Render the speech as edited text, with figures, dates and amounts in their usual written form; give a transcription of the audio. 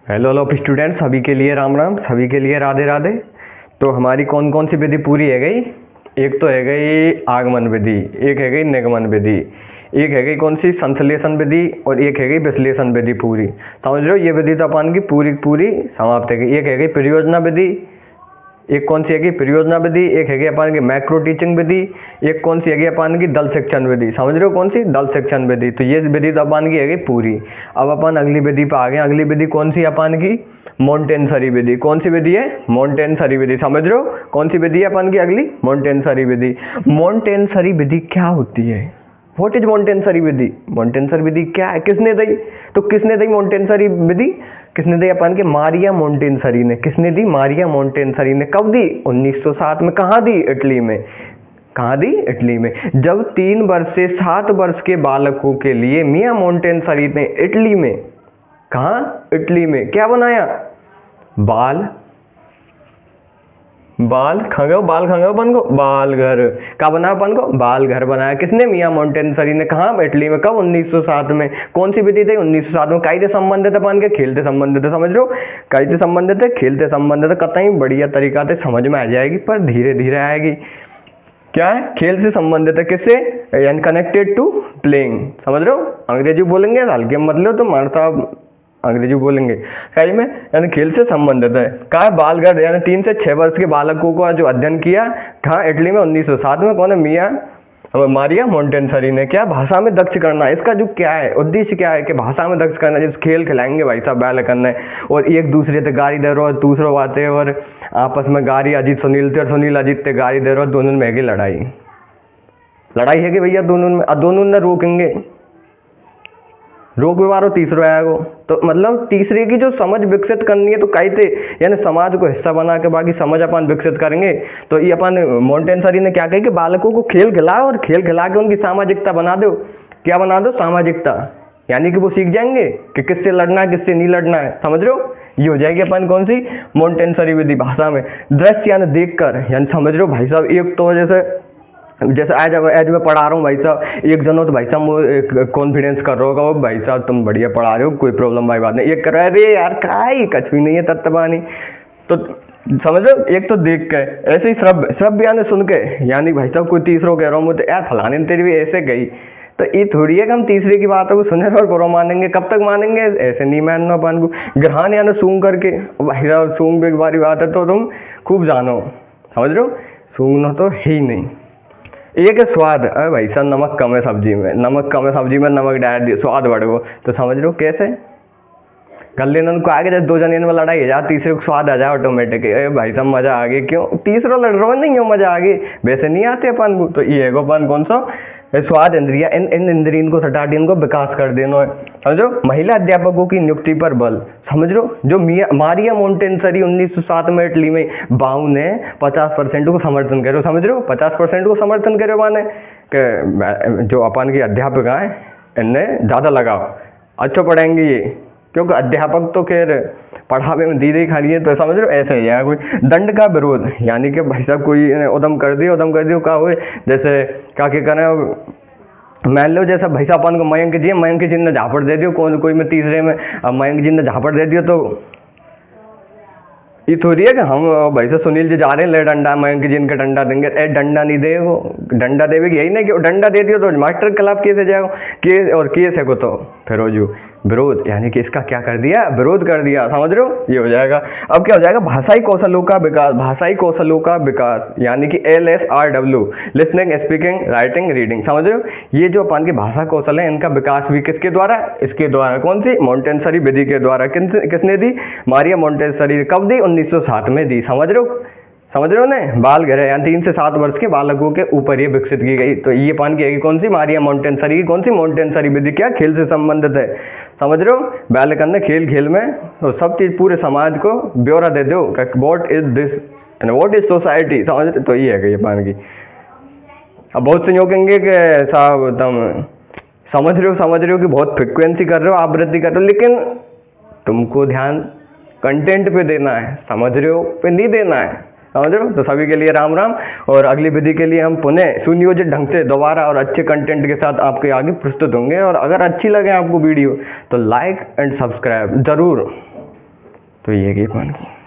Hello hello student, सभी के लिए राम राम, सभी के लिए राधे राधे। तो हमारी कौन कौन सी विधि पूरी है गई? एक तो है गई आगमन विधि, एक है गई निगमन विधि, एक है गई कौन सी संश्लेषण विधि, और एक है गई विश्लेषण विधि। पूरी समझ लो, ये विधि तो अपन की पूरी पूरी समाप्त है गई। एक है गई परियोजना विधि, एक कौन सी है परियोजना विधि, एक है अपन की मैक्रो टीचिंग विधि, एक कौन सी है अपन की दल शिक्षण विधि। समझ रहे हो कौन सी? दल शिक्षण विधि। तो ये विधि तो अपन की है पूरी। अब अपन अगली विधि पे आ गए। अगली विधि कौन सी अपन की? मोंटेसरी विधि। कौन सी विधि है? मोंटेसरी विधि। समझ रहे हो कौन सी विधि है अपन की अगली? मोंटेसरी विधि। मोंटेसरी विधि क्या होती है? व्हाट इज मोंटेसरी विधि? मोंटेसरी विधि क्या है? किसने दी? तो किसने दी मोंटेसरी विधि? किसने दी अपन के? मारिया मोंटेसरी ने। किसने दी? मारिया मोंटेसरी ने। कब दी? 1907 में। कहाँ दी? इटली में। कहाँ दी? इटली में। जब 3 वर्ष से 7 वर्ष के बालकों के लिए मिया मोंटेसरी ने इटली में, कहाँ? इटली में क्या बनाया? बाल खंगो अपन को बाल घर का बना, अपन को बाल घर बनाया। किसने? मिया मोंटेसरी ने। कहाँ? इटली में। कब? 1907 में। कौन सी विधि थी? 1907 में। काई से संबंधित है अपन के? खेल से संबंधित है। समझ लो, काई से संबंधित है? खेल से संबंधित है। कतई बढ़िया तरीका से समझ में आ जाएगी, पर धीरे धीरे आएगी। क्या है? खेल से संबंधित है। किससे? यानी कनेक्टेड टू प्लेइंग। समझ रहे हो? अंग्रेजी बोलेंगे हल्के मतलब, तो मार साहब अंग्रेजी बोलेंगे सही में, यानी खेल से संबंधित है। कहा? बालगढ़, यानी 3 से 6 वर्ष के बालकों का जो अध्ययन किया। कहाँ? इटली में। 1907 में। कौन है? मिया मारिया मोंटेसरी ने। क्या? भाषा में दक्ष करना। इसका जो क्या है उद्देश्य, क्या है कि भाषा में दक्ष करना। जिस खेल खिलाएंगे भाई साहब बैल करना है, और एक दूसरे से गाड़ी दे रहे हो, दूसरों बातें, और आपस में गाड़ी, अजीत सुनील थे और सुनील अजीत थे गाड़ी दे रहे हो, दोनों में है कि लड़ाई है कि भैया दोनों में। दोनों ने रोकेंगे, रोक व्यवहार तीसरा आएगा। तो मतलब तीसरे की जो समझ विकसित करनी है, तो कहते यानी समाज को हिस्सा बना के बाकी समझ अपन विकसित करेंगे। तो ये अपन मोंटेसरी ने क्या कही कि बालकों को खेल खिलाओ, और खेल खिला के उनकी सामाजिकता बना दो। क्या बना दो? सामाजिकता। यानी कि वो सीख जाएंगे कि किससे लड़ना है, किससे नहीं लड़ना है। समझ रहे हो? ये हो जाएगी अपन कौन सी? मोंटेसरी विधि। भाषा में दृश्य यानी देख कर, यानी समझ रहे हो भाई साहब। एक तो जैसे आज मैं पढ़ा रहा हूँ भाई साहब, एक जन हो तो भाई साहब कॉन्फिडेंस कर रहा होगा, वो भाई साहब तुम बढ़िया पढ़ा रहे हो, कोई प्रॉब्लम भाई बात नहीं। एक कर रहा है, अरे यार काय कुछ भी नहीं है तत्वानी। तो समझ लो, एक तो देख के, ऐसे ही श्रव्य यानी सुन के, यानी भाई साहब कोई तीसरा कह रहा हूँ तो यार फलाने तेरी भी ऐसे गई, तो ये थोड़ी है कि हम तीसरे की बातों को सुने और बुरा मानेंगे। कब तक मानेंगे? ऐसे नहीं मानना अपन को। ग्रहण यानी सूंघ करके, भाई साहब सूंघ एक बारी बात है तो तुम खूब जानो। समझ रहे हो? सूंघना तो है ही नहीं। एक है स्वाद। अरे भाई साहब नमक कम है सब्जी में, नमक डाल दिया, स्वाद बढ़ गो। तो समझ लो कैसे कर लेना उनको आगे। जब 2 जने में लड़ाई हो जाए, तीसरे को स्वाद आ जाए ऑटोमेटिक। अरे भाई साहब मजा आ गया। क्यों? तीसरा लड़ रहा नहीं हो, मजा आ गई। वैसे नहीं आते अपन को। तो ये है अपन कौन सा? स्वाद इंद्रिया। इन इंद्रियों को सटा इनको विकास कर देना है। समझो? महिला अध्यापकों की नियुक्ति पर बल। समझ लो, जो मारिया मोंटेसरी 1907 में इटली में, बाऊ ने 50% को समर्थन करो। समझ रहे हो? 50% को समर्थन करो माने कि जो अपन की अध्यापिका है इन्हें ज़्यादा लगाओ, अच्छा पढ़ाएंगे ये, क्योंकि अध्यापक तो खैर पढ़ावे में दी खाली है। तो समझ लो ऐसे ही है। कोई दंड का विरोध, यानी कि भाई साहब कोई उदम कर दियो का हुए, जैसे क्या करें, मान लो जैसा भाई साहब अपन को मयंक जी ने झापड़ दे दियो, कोई में तीसरे में मयंक जी ने झापड़ दे दियो, तो ये थोड़ी है कि हम भाई साहब सुनील जी जा रहे हैं ले डंडा, मयंक जी इनका डंडा देंगे। डंडा नहीं दे, वो डंडा देवे यही नहीं कि डंडा दे दियो तो मास्टर के खिलाफ केस है जाएगा। केस और केस है को तो फिर हो जो विरोध, यानी कि इसका क्या कर दिया? विरोध कर दिया। समझ रहे हो? ये हो जाएगा। अब क्या हो जाएगा? भाषाई कौशलों का विकास। भाषाई कौशलों का विकास यानी कि LSRW, listening, speaking, writing, reading. समझ रहे हो? ये जो अपन की भाषा कौशल है, इनका विकास भी किसके द्वारा? इसके द्वारा। कौन सी? मोंटेसरी विधि के द्वारा। किसने दी? Maria Montessori. कब दी? 1907 में दी। समझ रहे हो ना? बाल घर है, यानी 3 से 7 वर्ष के बालकों के ऊपर ये विकसित की गई। तो ये पान की कौन सी? मारिया मोंटेसरी की कौन सी? मोंटेसरी विधि। क्या? खेल से संबंधित है। समझ रहे हो? बैल करने खेल में तो सब चीज पूरे समाज को ब्यौरा दे दो, what is this and what is society. समझ? तो ये है ये पान की। अब बहुत से कहेंगे कि साहब तुम समझ रहे हो कि बहुत फ्रिक्वेंसी कर रहे हो, आवृत्ति कर रहे हो, लेकिन तुमको ध्यान कंटेंट पे देना है। समझ रहे हो? पे नहीं देना है। समझ रहे हो? तो सभी के लिए राम राम। और अगली विधि के लिए हम पुनः सुनियोजित ढंग से दोबारा और अच्छे कंटेंट के साथ आपके आगे प्रस्तुत होंगे। और अगर अच्छी लगे आपको वीडियो तो लाइक एंड सब्सक्राइब जरूर तो ये गई अपन की।